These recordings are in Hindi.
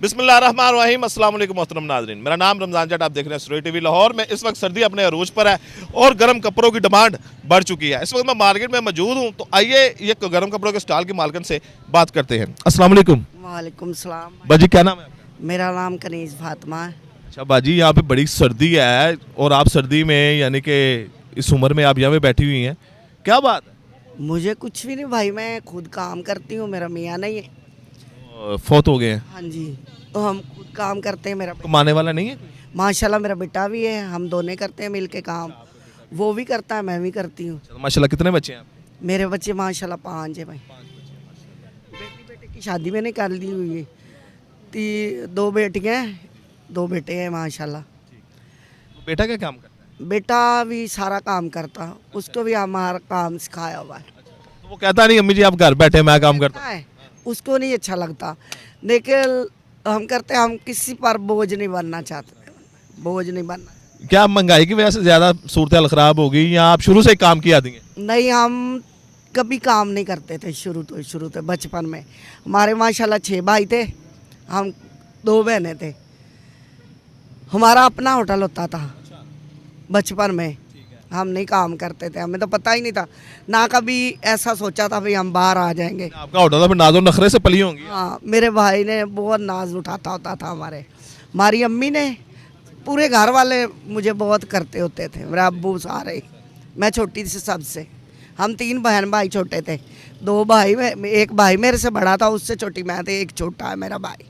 बिस्मिल्लाहिर्रहमानिर्रहीम अस्सलाम वालेकुम मोहतरम नाज़रीन, मेरा नाम रमज़ान जट, आप देख रहे हैं सुरई टीवी लाहौर में। इस वक्त सर्दी अपने अरूज पर है और गर्म कपड़ों की डिमांड बढ़ चुकी है। इस वक्त मैं मार्केट में मौजूद हूँ, तो आइए ये गर्म कपड़ों के स्टॉल की मालकिन से बात करते हैं। अस्सलाम वालेकुम। वालेकुम सलाम। बाजी क्या नाम है आपका? मेरा नाम कनीज़ फातिमा है। अच्छा बाजी, यहाँ पे बड़ी सर्दी है और आप सर्दी में यानी कि इस उम्र में आप यहाँ पे बैठी हुई हैं, क्या बात है? मुझे कुछ भी नहीं भाई, मैं खुद काम करती हूँ, मेरा मियाँ नहीं है। फौत हो गए हैं? हाँ जी, तो हम खुद काम करते हैं। मेरा कमाने वाला नहीं है? माशाल्लाह मेरा बेटा भी है, हम दोनों करते हैं मिल के काम। वो भी करता है, मैं भी करती हूँ। माशाल्लाह, कितने बच्चे हैं आपके? मेरे बच्चे माशाल्लाह 5 है भाई। बेटे की शादी मैंने कर ली हुई है। 2 बेटियाँ हैं, 2 बेटे हैं माशाल्लाह। तो बेटा क्या काम करता बेटा भी सारा काम करता, उसको भी हमारा काम सिखाया हुआ है। है? तो वो कहता नहीं अम्मी जी आप घर बैठे मैं काम करता हूँ? है, उसको नहीं अच्छा लगता, लेकिन हम करते, हम किसी पर बोझ नहीं बनना चाहते, बोझ नहीं बनना। क्या महंगाई की वजह से ज्यादा सूरत हाल खराब हो गई या आप शुरू से ही काम की आदी हैं? नहीं, हम कभी काम नहीं करते थे शुरू तो बचपन में। हमारे माशाल्लाह 6 भाई थे, हम 2 बहनें थे। हमारा अपना होटल होता था बचपन में। हम नहीं काम करते थे, हमें तो पता ही नहीं था, ना कभी ऐसा सोचा था भाई हम बाहर आ जाएंगे। आपका होटल था फिर नाजो नखरे से पली होंगी। हाँ, मेरे भाई ने बहुत नाज उठाता होता था हमारी अम्मी ने, पूरे घर वाले मुझे बहुत करते होते थे, मेरे अब्बू सारे। मैं छोटी थी सबसे, हम 3 बहन भाई छोटे थे। 2 भाई में एक भाई मेरे से बड़ा था, उससे छोटी मैं थी, एक छोटा है मेरा भाई,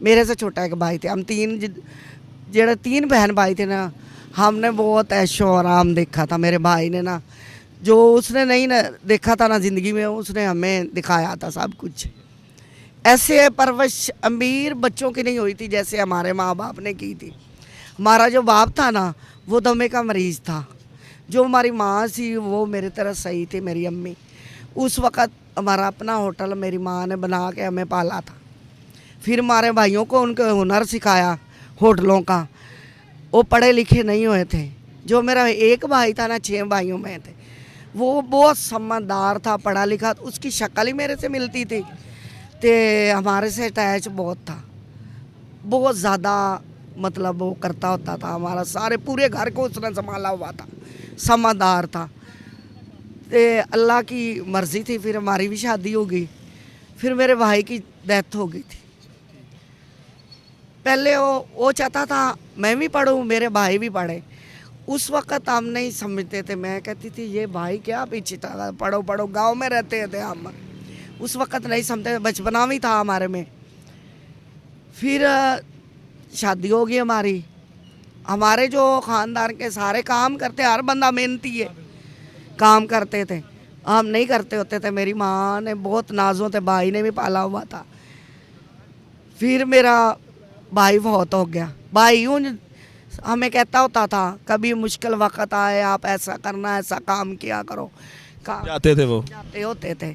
मेरे से छोटा एक भाई थे। हम 3 बहन भाई थे ना, हमने बहुत ऐशो आराम देखा था। मेरे भाई ने ना, जो उसने नहीं ना देखा था ना ज़िंदगी में, उसने हमें दिखाया था सब कुछ। ऐसे परवरिश अमीर बच्चों की नहीं हुई थी जैसे हमारे माँ बाप ने की थी। हमारा जो बाप था ना, वो दमे का मरीज़ था। जो हमारी माँ थी वो मेरी तरह सही थी, मेरी अम्मी। उस वक़्त हमारा अपना होटल मेरी माँ ने बना के हमें पाला था। फिर हमारे भाइयों को उनके हुनर सिखाया होटलों का। वो पढ़े लिखे नहीं हुए थे। जो मेरा एक भाई था ना, 6 भाइयों में थे, वो बहुत समझदार था, पढ़ा लिखा, उसकी शक्ल ही मेरे से मिलती थी। ते हमारे से अटैच बहुत था, बहुत ज़्यादा, मतलब वो करता होता था हमारा सारे पूरे घर को उसने संभाला हुआ था, समझदार था। ते अल्लाह की मर्ज़ी थी, फिर हमारी भी शादी हो गई। फिर मेरे भाई की डेथ हो गई थी। पहले वो चाहता था मैं भी पढ़ूं, मेरे भाई भी पढ़े। उस वक़्त हम नहीं समझते थे, मैं कहती थी ये भाई क्या पीछे था, पढ़ो पढ़ो, गांव में रहते थे हम। उस वक़्त नहीं समझते, बचपना भी था हमारे में। फिर शादी हो गई हमारी। हमारे जो ख़ानदान के सारे काम करते, हर बंदा मेहनती है, काम करते थे, हम नहीं करते होते थे। मेरी माँ ने बहुत नाज़ों थे, भाई ने भी पाला हुआ था। फिर मेरा भाई बहुत हो गया। भाई हमें कहता होता था कभी मुश्किल वक़्त आए आप ऐसा करना, ऐसा काम किया करो। काम जाते थे वो? जाते होते थे।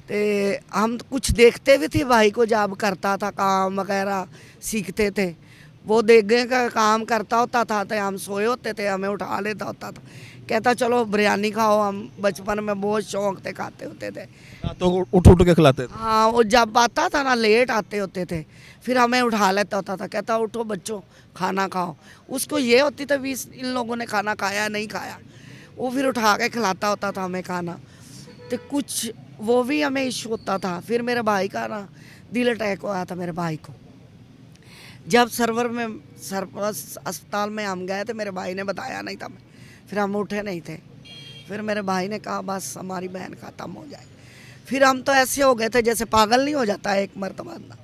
ते हम कुछ देखते भी थे भाई को, जब करता था काम वगैरह सीखते थे। वो देख गए का काम करता होता था, तो हम सोए होते थे, हमें उठा लेता होता था, कहता चलो बिरयानी खाओ। हम बचपन में बहुत शौक से खाते होते थे। तो उठ उठ के खिलाते थे? हाँ, वो जब आता था ना, लेट आते होते थे, फिर हमें उठा लेता होता था, कहता उठो बच्चों खाना खाओ। उसको ये होती थी भी इन लोगों ने खाना खाया नहीं खाया, वो फिर उठा के खिलाता होता था हमें खाना। तो कुछ वो भी हमें इशू होता था। फिर मेरे भाई का ना दिल अटैक हुआ था मेरे भाई को। जब सरपरस अस्पताल में हम गए थे, मेरे भाई ने बताया नहीं था, फिर हम उठे नहीं थे। फिर मेरे भाई ने कहा बस हमारी बहन ख़त्म हो जाए। फिर हम तो ऐसे हो गए थे जैसे पागल नहीं हो जाता एक मरतबा ना।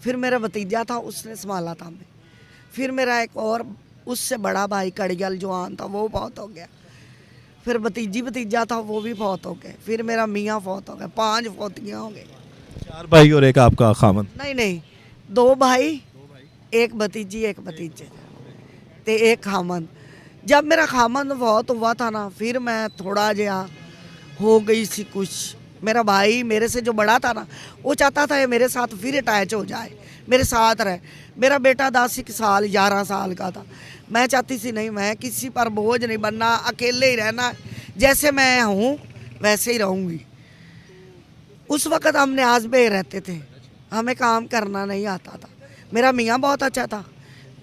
फिर मेरा भतीजा था, उसने संभाला था हमें। फिर मेरा एक और उससे बड़ा भाई कड़ियल जवान था, वो बहुत हो गया। फिर भतीजा था, वो भी बहुत हो गए। फिर मेरा मियाँ बहुत हो गया, 5 फौतियाँ हो गई। 4 भाई और एक आपका खामन? नहीं, 2 भाई, एक भतीजी एक भतीजे, ते एक खामन। जब मेरा खामन बहुत हुआ था ना, फिर मैं थोड़ा जहा हो गई सी कुछ। मेरा भाई मेरे से जो बड़ा था ना, वो चाहता था ये मेरे साथ फिर अटैच हो जाए, मेरे साथ रहे। मेरा बेटा 10 साल 11 साल का था। मैं चाहती थी नहीं, मैं किसी पर बोझ नहीं बनना, अकेले ही रहना, जैसे मैं हूँ वैसे ही रहूँगी। उस वक़्त हम न्याज़ में रहते थे, हमें काम करना नहीं आता था। मेरा मियाँ बहुत अच्छा था,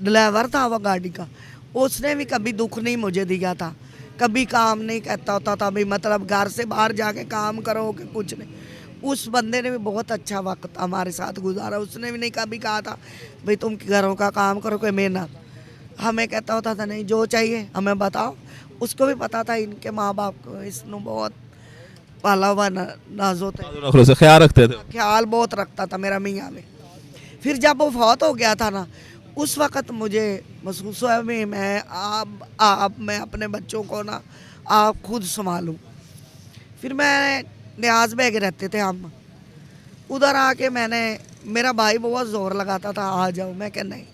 ड्राइवर था वो गाड़ी का, उसने भी कभी दुख नहीं मुझे दिया था, कभी काम नहीं कहता होता था भी मतलब घर से बाहर जाके काम करो कि कुछ नहीं। उस बंदे ने भी बहुत अच्छा वक्त हमारे साथ गुजारा, उसने भी नहीं कभी कहा था भाई तुम घरों का काम करो कोई मेहनत। हमें कहता होता था नहीं जो चाहिए हमें बताओ। उसको भी पता था इनके माँ बाप को, इसने बहुत पाला हुआ नाजो थे, नखरों से ख्याल रखते थे। ख्याल बहुत रखता था मेरा मियाँ में। फिर जब वो फौत हो गया था ना, उस वक़्त मुझे महसूस हुआ भी मैं आप मैं अपने बच्चों को ना आप खुद संभालूं। फिर मैं न्याज बेग रहते थे हम, उधर आके मैंने, मेरा भाई बहुत ज़ोर लगाता था आ जाओ, मैं कह नहीं।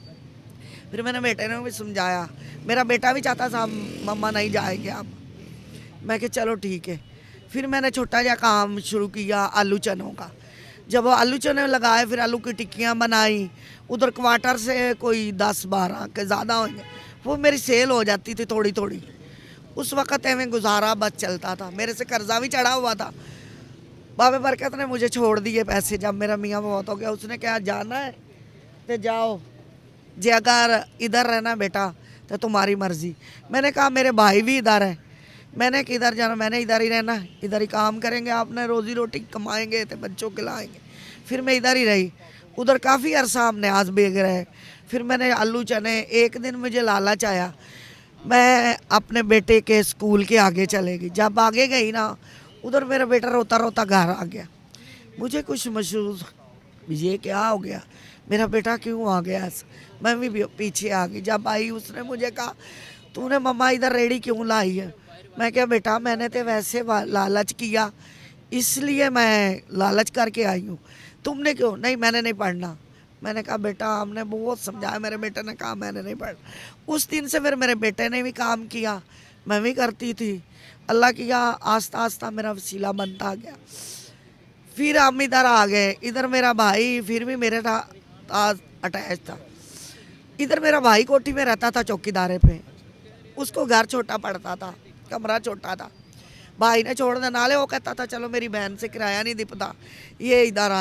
फिर मैंने बेटे ने भी समझाया, मेरा बेटा भी चाहता था मम्मा नहीं जाएंगे आप, मैं कहा चलो ठीक है। फिर मैंने छोटा सा काम शुरू किया आलू चनों का। जब वो आलू चने लगाए, फिर आलू की टिक्कियाँ बनाई, उधर क्वार्टर से कोई 10-12 के ज़्यादा होंगे, वो मेरी सेल हो जाती थी थोड़ी थोड़ी। उस वक़्त एवं गुजारा बस चलता था, मेरे से कर्जा भी चढ़ा हुआ था। बाबे बरकत ने मुझे छोड़ दिए पैसे, जब मेरा मियाँ बहुत हो गया उसने कहा जाना है तो जाओ, जे अगर इधर रहना बेटा तो तुम्हारी मर्जी। मैंने कहा मेरे भाई भी इधर है, मैंने किधर जाना, मैंने इधर ही रहना, इधर ही काम करेंगे, आपने रोज़ी रोटी कमाएंगे तो बच्चों के लाएंगे। फिर मैं इधर ही रही, उधर काफ़ी अरसा हमने आज बेग रहे। फिर मैंने आलू चने, एक दिन मुझे लालच आया, मैं अपने बेटे के स्कूल के आगे चले गई। जब आगे गई ना, उधर मेरा बेटा रोता रोता घर आ गया। मुझे कुछ महसूस, ये क्या हो गया, मेरा बेटा क्यों आ गया। मैं भी पीछे आ गई। जब आई उसने मुझे कहा तूने मम्मा इधर रेड़ी क्यों लाई है। मैं क्या बेटा मैंने तो वैसे लालच किया, इसलिए मैं लालच करके आई हूँ, तुमने क्यों। नहीं मैंने नहीं पढ़ना। मैंने कहा बेटा हमने बहुत समझाया, मेरे बेटे ने कहा मैंने नहीं पढ़ना। उस दिन से फिर मेरे बेटे ने भी काम किया, मैं भी करती थी। अल्लाह किया आस्ता आस्ता मेरा वसीला बनता गया। फिर हम इधर आ गए, इधर मेरा भाई फिर भी मेरे अटैच था। इधर मेरा भाई कोठी में रहता था चौकीदारे पे, उसको घर छोटा पड़ता था, कमरा छोटा था। भाई ने छोड़ देना ले, वो कहता था चलो मेरी बहन से किराया नहीं दिपता, ये इधर आ